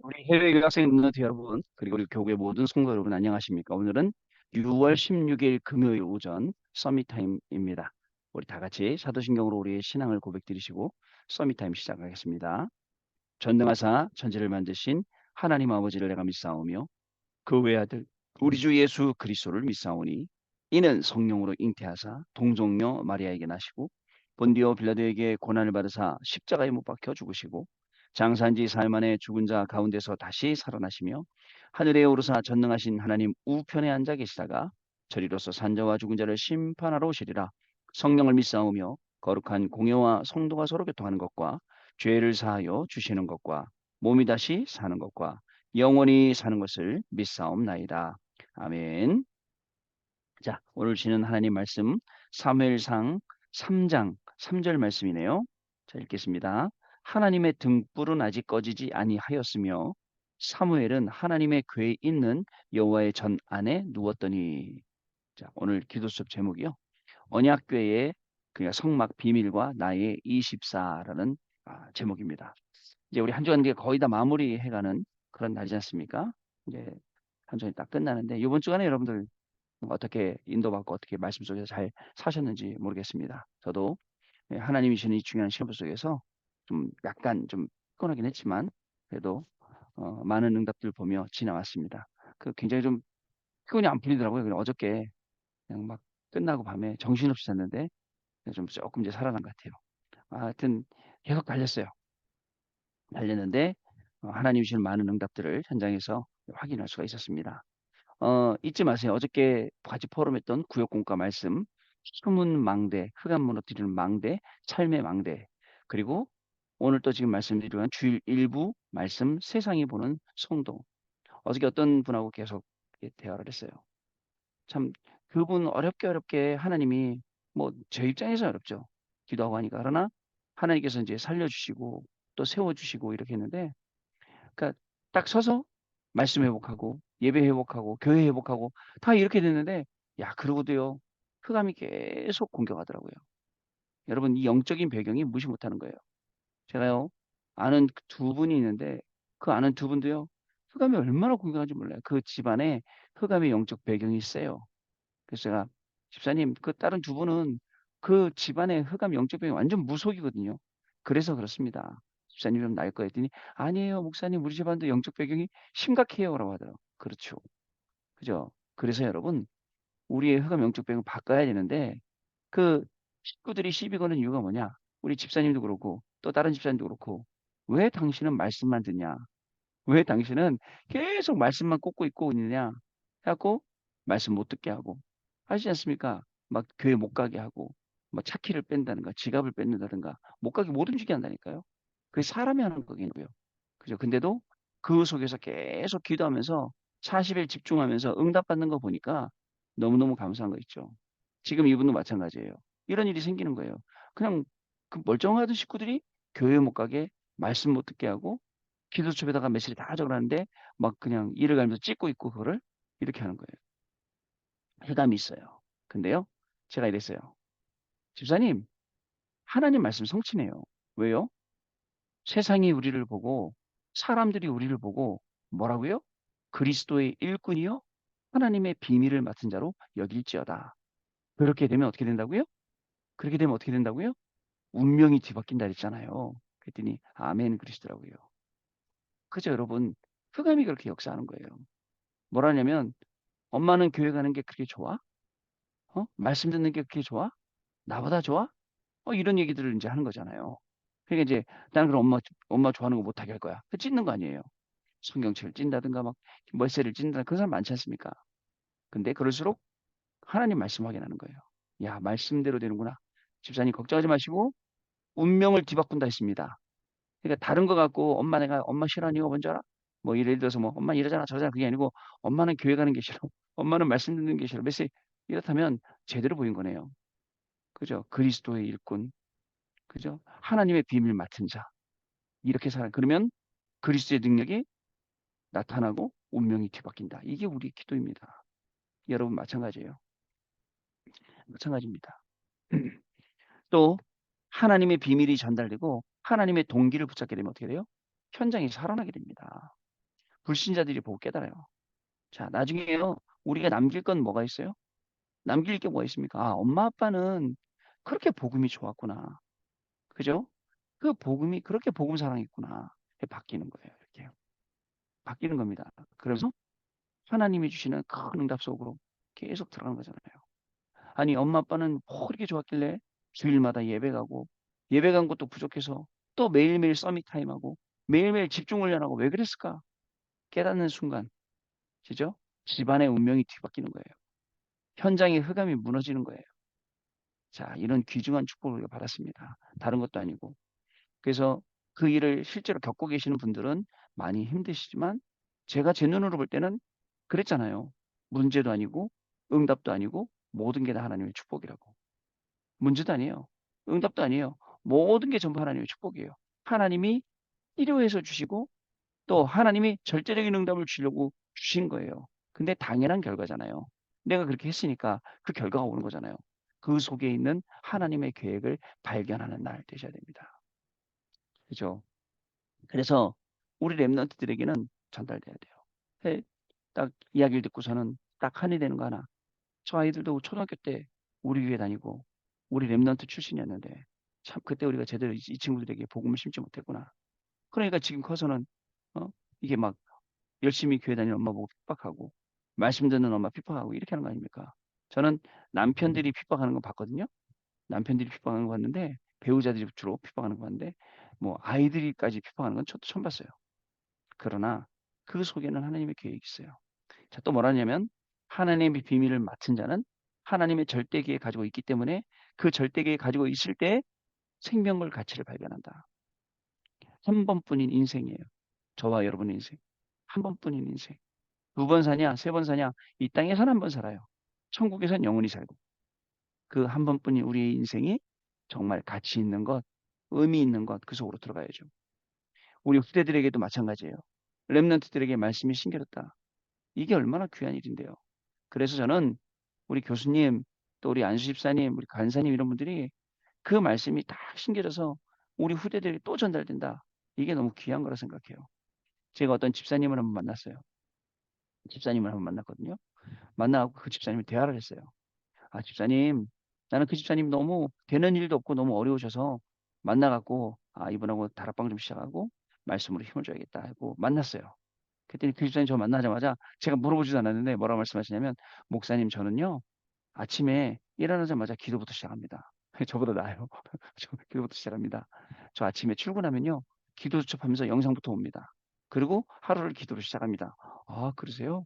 우리 해외 유학생 르너티 여러분, 그리고 우리 교회 모든 성도 여러분 안녕하십니까? 오늘은 6월 16일 금요일 오전 서밋 타임입니다. 우리 다 같이 사도신경으로 우리의 신앙을 고백드리시고 서밋 타임 시작하겠습니다. 전능하사 천지를 만드신 하나님 아버지를 내가 믿사오며 그 외아들 우리 주 예수 그리스도를 믿사오니 이는 성령으로 잉태하사 동정녀 마리아에게 나시고 본디오 빌라도에게 고난을 받으사 십자가에 못 박혀 죽으시고 장사한 지 사흘 만에 죽은 자 가운데서 다시 살아나시며 하늘에 오르사 전능하신 하나님 우편에 앉아 계시다가 저리로서 산자와 죽은 자를 심판하러 오시리라. 성령을 믿사오며 거룩한 공예와 성도가 서로 교통하는 것과 죄를 사하여 주시는 것과 몸이 다시 사는 것과 영원히 사는 것을 믿사옵나이다. 아멘. 자, 오늘 주시는 하나님 말씀 사무엘상 3장 3절 말씀이네요. 자, 읽겠습니다. 하나님의 등불은 아직 꺼지지 아니하였으며 사무엘은 하나님의 궤에 있는 여호와의 전 안에 누웠더니. 자, 오늘 기도 수업 제목이요. 언약궤의 그냥 성막 비밀과 나의 24라는 제목입니다. 이제 우리 한 주간 게 거의 다 마무리해가는 그런 날이지 않습니까? 이제 한 주간이 딱 끝나는데 이번 주간에 여러분들 어떻게 인도받고 어떻게 말씀 속에서 잘 사셨는지 모르겠습니다. 저도 하나님이 주신 이 중요한 시험 속에서 좀 약간 좀 피곤하긴 했지만 그래도 많은 응답들 보며 지나왔습니다. 그 굉장히 좀 피곤이 안 풀리더라고요. 그냥 어저께 그냥 막 끝나고 밤에 정신없이 잤는데 좀 조금 이제 살아난 것 같아요. 하여튼 계속 달렸어요. 달렸는데 하나님이 주신 많은 응답들을 현장에서 확인할 수가 있었습니다. 잊지 마세요. 어저께 같이 포럼했던 구역공과 말씀, 숨은 망대, 흑암 무너뜨리는 망대, 삶의 망대, 그리고 오늘 또 지금 말씀드리는 주일 일부 말씀, 세상이 보는 성도. 어저께 어떤 분하고 계속 대화를 했어요. 참 그분 어렵게 하나님이 뭐 제 입장에서 어렵죠. 기도하고 하니까. 그러나 하나님께서 이제 살려주시고 또 세워주시고 이렇게 했는데 그러니까 딱 서서 말씀 회복하고 예배 회복하고 교회 회복하고 다 이렇게 됐는데 야 그러고도요 흑암이 계속 공격하더라고요. 여러분 이 영적인 배경이 무시 못하는 거예요. 제가요 아는 두 분이 있는데 그 아는 두 분도요 흑암이 얼마나 공격하는지 몰라요. 그 집안에 흑암의 영적 배경이 세요. 그래서 제가 집사님 그 다른 두 분은 그 집안의 흑암 영적 배경이 완전 무속이거든요. 그래서 그렇습니다. 집사님 좀 나을 거 했더니 아니에요 목사님 우리 집안도 영적 배경이 심각해요라고 하더라고요. 그렇죠. 그죠? 그래서 여러분 우리의 흑암 영적 배경을 바꿔야 되는데 그 식구들이 시비 거는 이유가 뭐냐? 우리 집사님도 그렇고 또 다른 집사님도 그렇고 왜 당신은 말씀만 듣냐? 왜 당신은 계속 말씀만 꽂고 있고 있느냐? 해갖고 말씀 못 듣게 하고 하시지 않습니까? 막 교회 못 가게 하고 뭐 차키를 뺀다든가 지갑을 뺏는다든가 못 가게 못 움직이게 한다니까요. 그게 사람이 하는 거겠고요. 그죠? 근데도 그 속에서 계속 기도하면서 40일 집중하면서 응답받는 거 보니까 너무너무 감사한 거 있죠. 지금 이분도 마찬가지예요. 이런 일이 생기는 거예요. 그냥 그 멀쩡하던 식구들이 교회 못 가게 말씀 못 듣게 하고 기도첩에다가 메시지 다 적어놨는데 막 그냥 이를 갈면서 찍고 있고 그거를 이렇게 하는 거예요. 흑암이 있어요. 근데요, 제가 이랬어요. 집사님, 하나님 말씀 성취네요. 왜요? 세상이 우리를 보고 사람들이 우리를 보고 뭐라고요? 그리스도의 일꾼이요? 하나님의 비밀을 맡은 자로 여길지어다. 그렇게 되면 어떻게 된다고요? 그렇게 되면 어떻게 된다고요? 운명이 뒤바뀐다 그랬잖아요. 그랬더니 아멘 그러시더라고요. 그죠 여러분? 흑암이 그렇게 역사하는 거예요. 뭐라냐면 엄마는 교회 가는 게 그렇게 좋아? 말씀 듣는 게 그렇게 좋아? 나보다 좋아? 이런 얘기들을 인제 하는 거잖아요. 그러니까 이제 나는 그럼 엄마 좋아하는 거 못하게 할 거야. 그 찢는 거 아니에요. 성경책을 찐다든가 막 멀세를 찐다 그런 사람 많지 않습니까? 근데 그럴수록 하나님 말씀 확인하는 거예요. 야 말씀대로 되는구나. 집사님 걱정하지 마시고 운명을 뒤바꾼다 했습니다. 그러니까 다른 거 갖고 내가 엄마 싫어하는 이유가 뭔지 알아? 뭐 예를 들어서 뭐 엄마 이러잖아 저러잖아 그게 아니고 엄마는 교회 가는 게 싫어. 엄마는 말씀 듣는 게 싫어. 메시 이렇다면 제대로 보인 거네요. 그죠? 그리스도의 일꾼. 그죠? 하나님의 비밀 맡은 자. 이렇게 살아. 그러면 그리스도의 능력이 나타나고 운명이 뒤바뀐다. 이게 우리 기도입니다. 여러분 마찬가지예요. 마찬가지입니다. 또 하나님의 비밀이 전달되고 하나님의 동기를 붙잡게 되면 어떻게 돼요? 현장이 살아나게 됩니다. 불신자들이 보고 깨달아요. 자, 나중에요. 우리가 남길 건 뭐가 있어요? 남길 게 뭐가 있습니까? 아, 엄마 아빠는 그렇게 복음이 좋았구나. 그죠? 그 복음이 그렇게 복음 사랑했구나. 바뀌는 거예요. 이렇게 바뀌는 겁니다. 그래서 하나님이 주시는 큰 응답 속으로 계속 들어가는 거잖아요. 아니, 엄마 아빠는 뭐 그렇게 좋았길래 주일마다 예배 가고 예배 간 것도 부족해서 또 매일매일 서밋 타임하고 매일매일 집중 훈련하고 왜 그랬을까? 깨닫는 순간, 그죠? 집안의 운명이 뒤바뀌는 거예요. 현장의 흑암이 무너지는 거예요. 자, 이런 귀중한 축복을 우리가 받았습니다. 다른 것도 아니고. 그래서 그 일을 실제로 겪고 계시는 분들은 많이 힘드시지만 제가 제 눈으로 볼 때는 그랬잖아요. 문제도 아니고 응답도 아니고 모든 게 다 하나님의 축복이라고. 문제도 아니에요. 응답도 아니에요. 모든 게 전부 하나님의 축복이에요. 하나님이 필요해서 주시고 또 하나님이 절대적인 응답을 주려고 주신 거예요. 근데 당연한 결과잖아요. 내가 그렇게 했으니까 그 결과가 오는 거잖아요. 그 속에 있는 하나님의 계획을 발견하는 날 되셔야 됩니다. 그죠? 그래서 우리 랩런트들에게는 전달돼야 돼요. 해 딱 이야기를 듣고서는 딱 한이 되는 거 하나. 저 아이들도 초등학교 때 우리 교회 다니고 우리 랩런트 출신이었는데 참 그때 우리가 제대로 이 친구들에게 복음을 심지 못했구나. 그러니까 지금 커서는 어 이게 막 열심히 교회 다니는 엄마 보고 핍박하고 말씀 듣는 엄마 핍박하고 이렇게 하는 거 아닙니까? 저는 남편들이 핍박하는 거 봤거든요. 남편들이 핍박하는 거 봤는데 배우자들이 주로 핍박하는 거 봤는데 뭐 아이들이까지 핍박하는 건 저도 처음 봤어요. 그러나 그 속에는 하나님의 계획이 있어요. 자, 또 뭐라 하냐면 하나님의 비밀을 맡은 자는 하나님의 절대 계획 가지고 있기 때문에 그 절대 계획 가지고 있을 때 생명을 가치를 발견한다. 한 번뿐인 인생이에요. 저와 여러분의 인생. 한 번뿐인 인생. 두 번 사냐, 세 번 사냐, 이 땅에선 한 번 살아요. 천국에선 영원히 살고. 그 한 번뿐인 우리의 인생이 정말 가치 있는 것, 의미 있는 것, 그 속으로 들어가야죠. 우리 후대들에게도 마찬가지예요. 렘넌트들에게 말씀이 신겨졌다. 이게 얼마나 귀한 일인데요. 그래서 저는 우리 교수님, 또 우리 안수 집사님, 우리 간사님 이런 분들이 그 말씀이 딱 신겨져서 우리 후대들에게 또 전달된다. 이게 너무 귀한 거라 생각해요. 제가 어떤 집사님을 한번 만났어요. 집사님을 한번 만났거든요. 만나고 그 집사님이 대화를 했어요. 아, 집사님, 나는 그 집사님 너무 되는 일도 없고 너무 어려우셔서 만나갖고, 아, 이분하고 다락방 좀 시작하고 말씀으로 힘을 줘야겠다 하고 만났어요. 그랬더니 그 집사님 저 만나자마자 제가 물어보지도 않았는데 뭐라고 말씀하시냐면, 목사님, 저는요, 아침에 일어나자마자 기도부터 시작합니다. 저보다 나아요. 저 기도부터 시작합니다. 저 아침에 출근하면요, 기도 수첩하면서 영상부터 옵니다. 그리고 하루를 기도로 시작합니다. 아, 그러세요?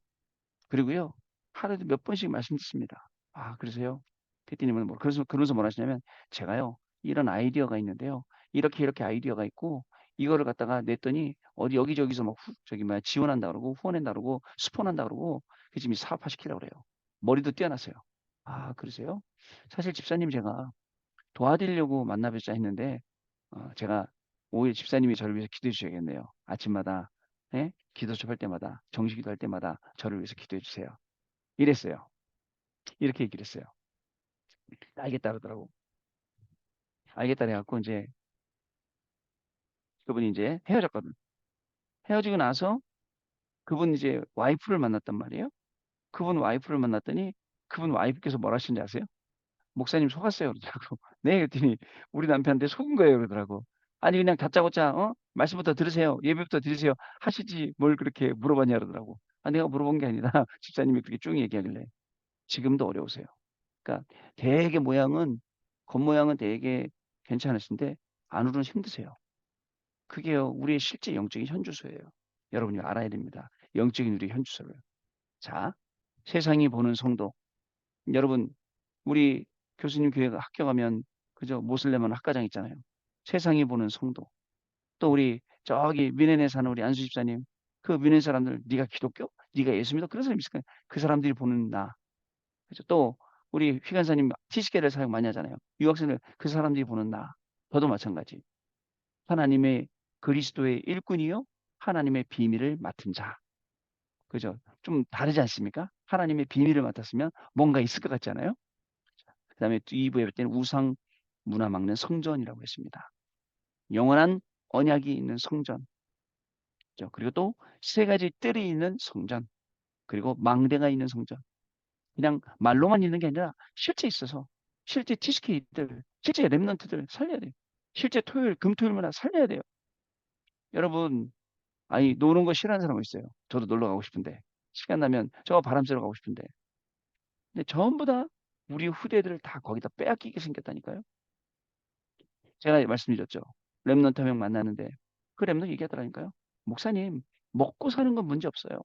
그리고요, 하루에도 몇 번씩 말씀 듣습니다. 아, 그러세요? 피디님은 뭐, 그러면서 뭘 하시냐면, 제가요, 이런 아이디어가 있는데요. 이렇게 이렇게 아이디어가 있고, 이거를 갖다가 냈더니, 어디 여기저기서 막 저기 뭐야, 지원한다 그러고, 후원한다 그러고, 스폰한다 그러고, 그 지금 사업화 시키려고 그래요. 머리도 뛰어났어요. 아, 그러세요? 사실 집사님 제가 도와드리려고 만나 뵙자 했는데, 제가 오히려 집사님이 저를 위해서 기도해 주셔야겠네요. 아침마다, 예? 기도수업 할 때마다, 정식 기도할 때마다 저를 위해서 기도해 주세요. 이랬어요. 이렇게 얘기를 했어요. 알겠다 그러더라고. 알겠다 그래갖고 이제 그분이 이제 헤어졌거든. 헤어지고 나서 그분 이제 와이프를 만났단 말이에요. 그분 와이프를 만났더니 그분 와이프께서 뭐라 하시는지 아세요? 목사님 속았어요 그러더라고. 네 그랬더니 우리 남편한테 속은 거예요 그러더라고. 아니 그냥 다짜고짜 말씀부터 들으세요. 예배부터 들으세요. 하시지 뭘 그렇게 물어봤냐 그러더라고. 아 내가 물어본 게 아니라 집사님이 그렇게 쭉 얘기하길래 지금도 어려우세요. 그러니까 되게 모양은 겉모양은 되게 괜찮으신데 안으로는 힘드세요. 그게요 우리의 실제 영적인 현주소예요. 여러분이 알아야 됩니다. 영적인 우리 현주소를. 자, 세상이 보는 성도. 여러분 우리 교수님 교회 학교 가면 그저 모슬렘은 학과장 있잖아요. 세상이 보는 성도. 또 우리 저기 미네에 사는 우리 안수 집사님. 그 미네 사람들 네가 기독교? 네가 예수 믿어? 그런 사람이 있을까요? 그 사람들이 보는 나. 그죠? 또 우리 휘간사님 티시계를 사용 많이 하잖아요. 유학생들 그 사람들이 보는 나. 저도 마찬가지. 하나님의 그리스도의 일꾼이요. 하나님의 비밀을 맡은 자. 그죠? 좀 다르지 않습니까? 하나님의 비밀을 맡았으면 뭔가 있을 것 같지 않아요? 그다음에 2부에 볼 때는 우상 문화 막는 성전이라고 했습니다. 영원한 언약이 있는 성전. 그리고 또 세 가지 뜰이 있는 성전, 그리고 망대가 있는 성전. 그냥 말로만 있는 게 아니라 실제 있어서 실제 TCK들, 실제 랩런트들 살려야 돼요. 실제 토요일, 금토일마다 살려야 돼요. 여러분, 아니 노는 거 싫어하는 사람 있어요. 저도 놀러 가고 싶은데 시간 나면 저 바람 쐬러 가고 싶은데, 근데 전부 다 우리 후대들을 다 거기다 빼앗기게 생겼다니까요. 제가 말씀드렸죠. 랩런트 한 명 만나는데 그 랩런트 얘기하더라니까요. 목사님, 먹고 사는 건 문제 없어요.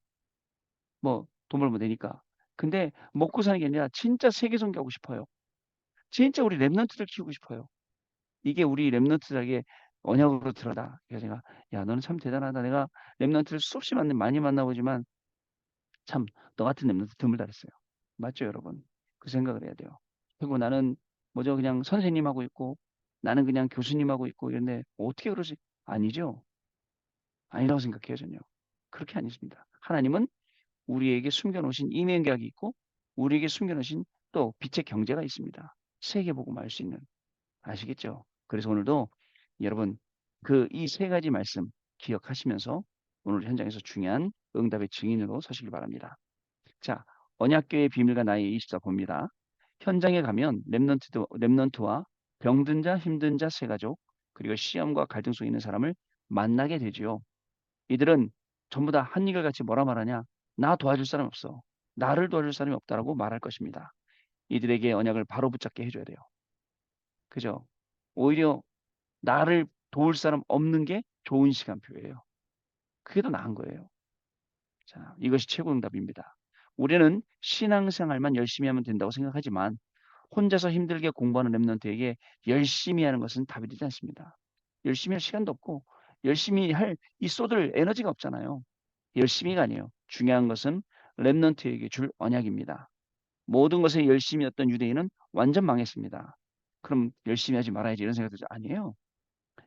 뭐 돈 벌면 되니까. 근데 먹고 사는 게 아니라 진짜 세계 선교하고 싶어요. 진짜 우리 랩런트들 키우고 싶어요. 이게 우리 랩런트들에게 언약으로 들어다. 그래서 제가 야 너는 참 대단하다. 내가 랩런트를 수없이 많이 만나보지만 참 너 같은 랩런트 드물다 그랬어요. 맞죠, 여러분? 그 생각을 해야 돼요. 그리고 나는 뭐죠? 그냥 선생님하고 있고 나는 그냥 교수님하고 있고 이런데 어떻게 그러지? 아니죠. 아니라고 생각해요, 전혀. 그렇게 아니십니다. 하나님은 우리에게 숨겨놓으신 이면각이 있고 우리에게 숨겨놓으신 또 빛의 경제가 있습니다. 세계 보고 말 수 있는. 아시겠죠? 그래서 오늘도 여러분 그 이 세 가지 말씀 기억하시면서 오늘 현장에서 중요한 응답의 증인으로 서시길 바랍니다. 자, 언약궤의 비밀과 나의 24 봅니다. 현장에 가면 렘넌트와 병든 자, 힘든 자 세 가족, 그리고 시험과 갈등 속에 있는 사람을 만나게 되지요. 이들은 전부 다 한결같이 뭐라 말하냐? 나 도와줄 사람이 없어. 나를 도와줄 사람이 없다라고 말할 것입니다. 이들에게 언약을 바로 붙잡게 해줘야 돼요. 그죠? 오히려 나를 도울 사람 없는 게 좋은 시간표예요. 그게 더 나은 거예요. 자, 이것이 최고 응답입니다. 우리는 신앙생활만 열심히 하면 된다고 생각하지만 혼자서 힘들게 공부하는 랩런트에게 열심히 하는 것은 답이 되지 않습니다. 열심히 할 시간도 없고 열심히 할 이 쏟을 에너지가 없잖아요. 열심히가 아니에요. 중요한 것은 랩런트에게 줄 언약입니다. 모든 것에 열심히 했던 유대인은 완전 망했습니다. 그럼 열심히 하지 말아야지 이런 생각 들죠. 아니에요.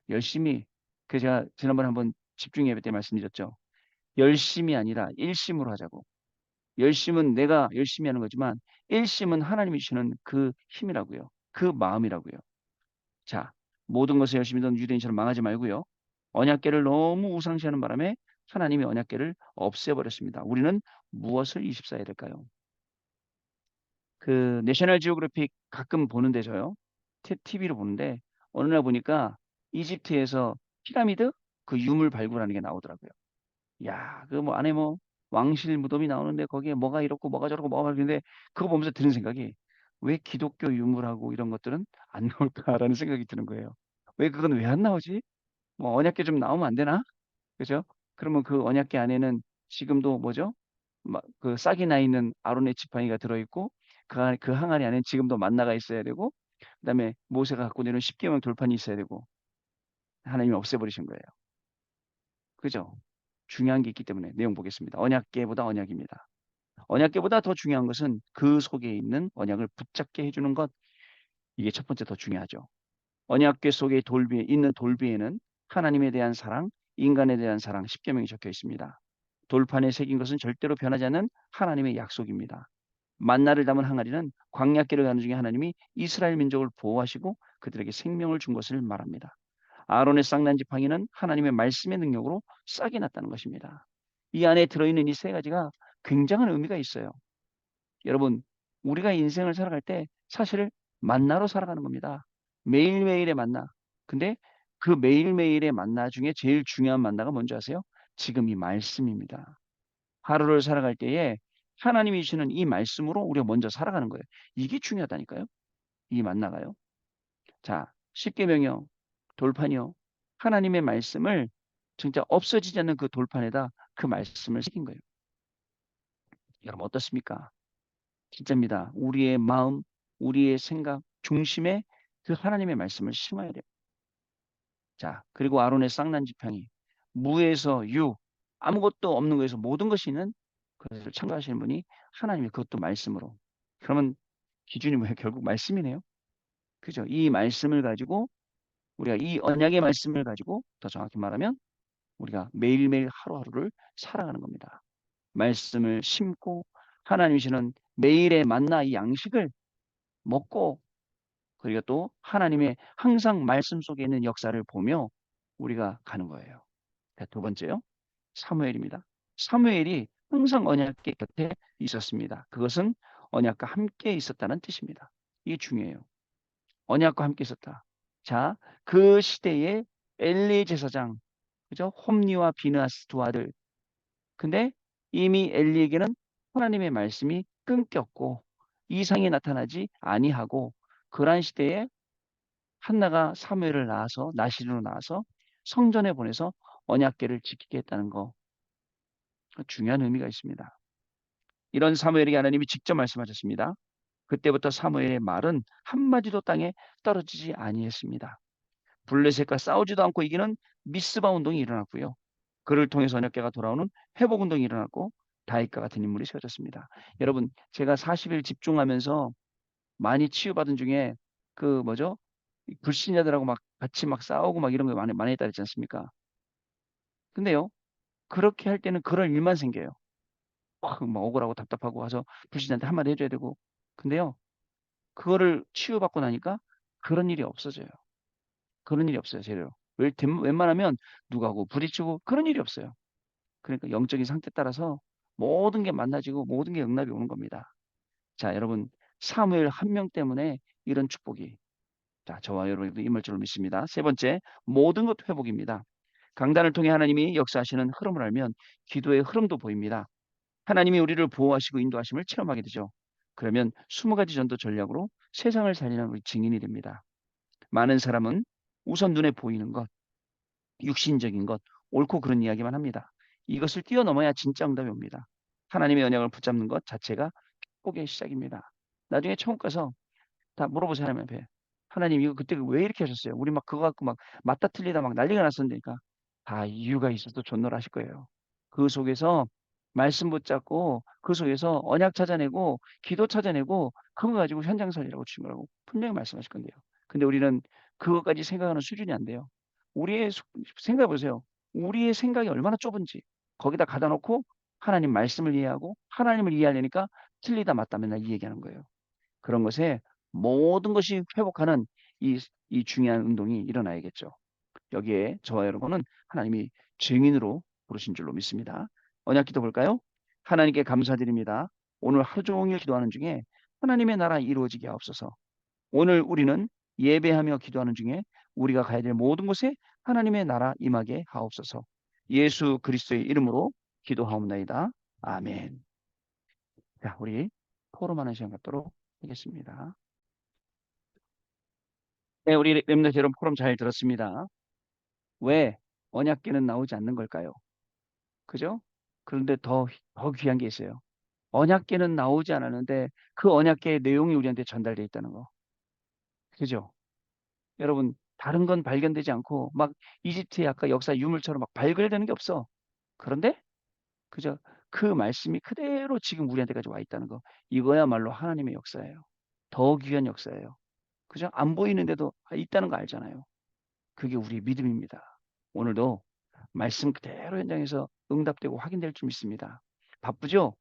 열심히, 그 제가 지난번에 한번 집중 예배 때 말씀드렸죠. 열심이 아니라 일심으로 하자고. 열심은 내가 열심히 하는 거지만 일심은 하나님이 주시는 그 힘이라고요. 그 마음이라고요. 자, 모든 것에 열심히 던 유대인처럼 망하지 말고요. 언약궤를 너무 우상시하는 바람에 하나님이 언약궤를 없애버렸습니다. 우리는 무엇을 24해야 될까요? 그 내셔널 지오그래픽 가끔 보는데 저요. TV로 보는데 어느 날 보니까 이집트에서 피라미드 그 유물 발굴하는 게 나오더라고요. 야, 그 뭐 안에 뭐 왕실 무덤이 나오는데 거기에 뭐가 이렇고 뭐가 저렇고 뭐가 그런데 그거 보면서 드는 생각이 왜 기독교 유물하고 이런 것들은 안 나올까라는 생각이 드는 거예요. 왜 그건 왜 안 나오지? 뭐 언약궤 좀 나오면 안 되나? 그죠? 그러면 그 언약궤 안에는 지금도 뭐죠? 막 그 싹이 나 있는 아론의 지팡이가 들어있고 그 항아리 안에 지금도 만나가 있어야 되고 그다음에 모세가 갖고 내려온 십계명 돌판이 있어야 되고 하나님이 없애버리신 거예요. 그죠? 중요한 게 있기 때문에 내용 보겠습니다. 언약궤보다 언약입니다. 언약궤보다 더 중요한 것은 그 속에 있는 언약을 붙잡게 해주는 것. 이게 첫 번째 더 중요하죠. 언약궤 속에 돌비에 있는 돌비에는 하나님에 대한 사랑, 인간에 대한 사랑, 십계명이 적혀 있습니다. 돌판에 새긴 것은 절대로 변하지 않는 하나님의 약속입니다. 만나를 담은 항아리는 광야길을 가는 중에 하나님이 이스라엘 민족을 보호하시고 그들에게 생명을 준 것을 말합니다. 아론의 쌍난 지팡이는 하나님의 말씀의 능력으로 싹이 났다는 것입니다. 이 안에 들어있는 이 세 가지가 굉장한 의미가 있어요. 여러분, 우리가 인생을 살아갈 때 사실 만나로 살아가는 겁니다. 매일매일의 만나. 근데 그 매일매일의 만나 중에 제일 중요한 만나가 뭔지 아세요? 지금 이 말씀입니다. 하루를 살아갈 때에 하나님이 주시는 이 말씀으로 우리가 먼저 살아가는 거예요. 이게 중요하다니까요. 이 만나가요. 자, 십계명이요. 돌판이요. 하나님의 말씀을 진짜 없어지지 않는 그 돌판에다 그 말씀을 새긴 거예요. 여러분 어떻습니까? 진짜입니다. 우리의 마음, 우리의 생각 중심에 그 하나님의 말씀을 심어야 돼요. 자, 그리고 아론의 쌍난 지팡이. 무에서 유, 아무것도 없는 것에서 모든 것이 있는 그것을 창조하시는 분이 하나님이 그것도 말씀으로. 그러면 기준이 뭐예요? 결국 말씀이네요. 그죠? 이 말씀을 가지고 우리가 이 언약의 말씀을 가지고 더 정확히 말하면 우리가 매일매일 하루하루를 살아가는 겁니다. 말씀을 심고 하나님이 주는 매일의 만나 이 양식을 먹고 그리고 또 하나님의 항상 말씀 속에 있는 역사를 보며 우리가 가는 거예요. 두 번째요. 사무엘입니다. 사무엘이 항상 언약궤 곁에 있었습니다. 그것은 언약과 함께 있었다는 뜻입니다. 이게 중요해요. 언약과 함께 있었다. 자, 그 시대에 엘리 제사장, 그죠? 홈리와 비느하스 두 아들. 근데 이미 엘리에게는 하나님의 말씀이 끊겼고 이상이 나타나지 아니하고 그러한 시대에 한나가 사무엘을 낳아서 나시린으로 낳아서 성전에 보내서 언약궤를 지키게 했다는 거 중요한 의미가 있습니다. 이런 사무엘에게 하나님이 직접 말씀하셨습니다. 그때부터 사무엘의 말은 한마디도 땅에 떨어지지 아니했습니다. 블레셋과 싸우지도 않고 이기는 미스바 운동이 일어났고요. 그를 통해서 언약궤가 돌아오는 회복 운동이 일어났고 다윗과 같은 인물이 세워졌습니다. 여러분, 제가 40일 집중하면서 많이 치유받은 중에 그 뭐죠? 불신자들하고 막 같이 막 싸우고 막 이런 거 많이 했다 그랬지 않습니까? 근데요, 그렇게 할 때는 그럴 일만 생겨요. 막 억울하고 답답하고 가서 불신자한테 한마디 해줘야 되고. 근데요, 그거를 치유받고 나니까 그런 일이 없어져요. 그런 일이 없어요, 제대로. 웬만하면 누구하고 부딪히고 그런 일이 없어요. 그러니까 영적인 상태 따라서 모든 게 만나지고 모든 게 응답이 오는 겁니다. 자, 여러분, 사무엘 한 명 때문에 이런 축복이. 자, 저와 여러분도 임할 줄로 믿습니다. 세 번째, 모든 것 회복입니다. 강단을 통해 하나님이 역사하시는 흐름을 알면 기도의 흐름도 보입니다. 하나님이 우리를 보호하시고 인도하심을 체험하게 되죠. 그러면 20가지 전도 전략으로 세상을 살리는 우리 증인이 됩니다. 많은 사람은 우선 눈에 보이는 것, 육신적인 것, 옳고 그른 이야기만 합니다. 이것을 뛰어넘어야 진짜 응답이 옵니다. 하나님의 언약을 붙잡는 것 자체가 축복의 시작입니다. 나중에 천국 가서 다 물어보세요, 하나님 앞에. 하나님, 이거 그때 왜 이렇게 하셨어요? 우리 막 그거 갖고 막 맞다 틀리다 막 난리가 났었으니까 다 이유가 있어서 존노를 하실 거예요. 그 속에서 말씀 붙잡고 그 속에서 언약 찾아내고 기도 찾아내고 그거 가지고 현장 살리라고 주신 거라고 분명히 말씀하실 건데요. 근데 우리는 그것까지 생각하는 수준이 안 돼요. 우리의 생각해 보세요. 우리의 생각이 얼마나 좁은지 거기다 가다 놓고 하나님 말씀을 이해하고 하나님을 이해하려니까 틀리다 맞다 맨날 이 얘기하는 거예요. 그런 것에 모든 것이 회복하는 이, 이 중요한 운동이 일어나야겠죠. 여기에 저와 여러분은 하나님이 증인으로 부르신 줄로 믿습니다. 언약 기도 볼까요? 하나님께 감사드립니다. 오늘 하루 종일 기도하는 중에 하나님의 나라 이루어지게 하옵소서. 오늘 우리는 예배하며 기도하는 중에 우리가 가야 될 모든 곳에 하나님의 나라 임하게 하옵소서. 예수 그리스도의 이름으로 기도하옵나이다. 아멘. 자, 우리 포럼하는 시간 갖도록 하겠습니다. 네, 우리 렘넌트 여러분 포럼 잘 들었습니다. 왜 언약궤는 나오지 않는 걸까요? 그죠? 그런데 더 귀한 게 있어요. 언약궤는 나오지 않았는데 그 언약궤의 내용이 우리한테 전달되어 있다는 거. 그죠? 여러분, 다른 건 발견되지 않고 막 이집트의 아까 역사 유물처럼 막 발견되는 게 없어. 그런데 그죠? 그 말씀이 그대로 지금 우리한테까지 와 있다는 거. 이거야말로 하나님의 역사예요. 더 귀한 역사예요. 그죠? 안 보이는데도 있다는 거 알잖아요. 그게 우리의 믿음입니다. 오늘도 말씀 그대로 현장에서 응답되고 확인될 줄 믿습니다. 바쁘죠?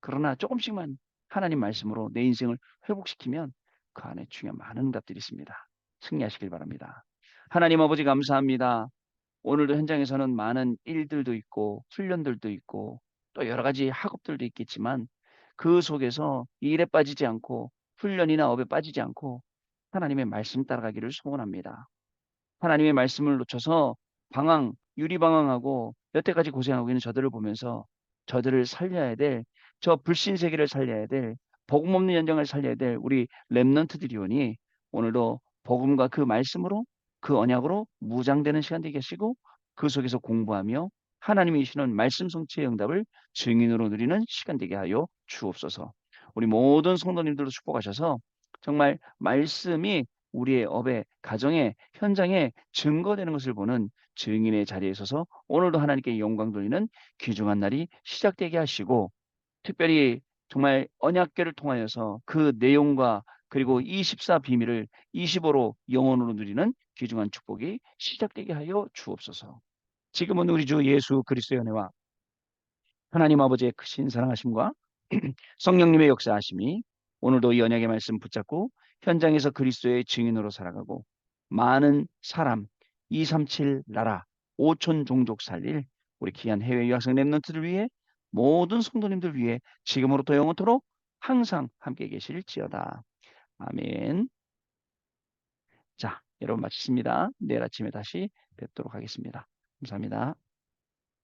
그러나 조금씩만 하나님 말씀으로 내 인생을 회복시키면 그 안에 중요한 많은 응답들이 있습니다. 승리하시길 바랍니다. 하나님 아버지 감사합니다. 오늘도 현장에서는 많은 일들도 있고 훈련들도 있고 또 여러 가지 학업들도 있겠지만 그 속에서 일에 빠지지 않고 훈련이나 업에 빠지지 않고 하나님의 말씀 따라가기를 소원합니다. 하나님의 말씀을 놓쳐서 유리방황하고 여태까지 고생하고 있는 저들을 보면서 저들을 살려야 될, 저 불신 세계를 살려야 될, 복음 없는 연장을 살려야 될 우리 렘넌트들이 오니 오늘도 복음과 그 말씀으로 그 언약으로 무장되는 시간 되게 하시고 그 속에서 공부하며 하나님이 주시는 말씀 성취의 응답을 증인으로 누리는 시간 되게 하여 주옵소서. 우리 모든 성도님들도 축복하셔서 정말 말씀이 우리의 업에, 가정에, 현장에 증거되는 것을 보는 증인의 자리에 서서 오늘도 하나님께 영광 돌리는 귀중한 날이 시작되게 하시고 특별히 정말 언약궤를 통하여서 그 내용과 그리고 24 비밀을 25로 영원으로 누리는 귀중한 축복이 시작되게 하여 주옵소서. 지금은 우리 주 예수 그리스도의 은혜와 하나님 아버지의 크신 사랑하심과 성령님의 역사하심이 오늘도 이 언약의 말씀 붙잡고 현장에서 그리스도의 증인으로 살아가고 많은 사람 237 나라 5천 종족 살릴 우리 귀한 해외 유학생 랩런트들 위해 모든 성도님들 위해 지금으로부터 영원토록 항상 함께 계실지어다. 아멘. 자, 여러분 마치십니다. 내일 아침에 다시 뵙도록 하겠습니다. 감사합니다.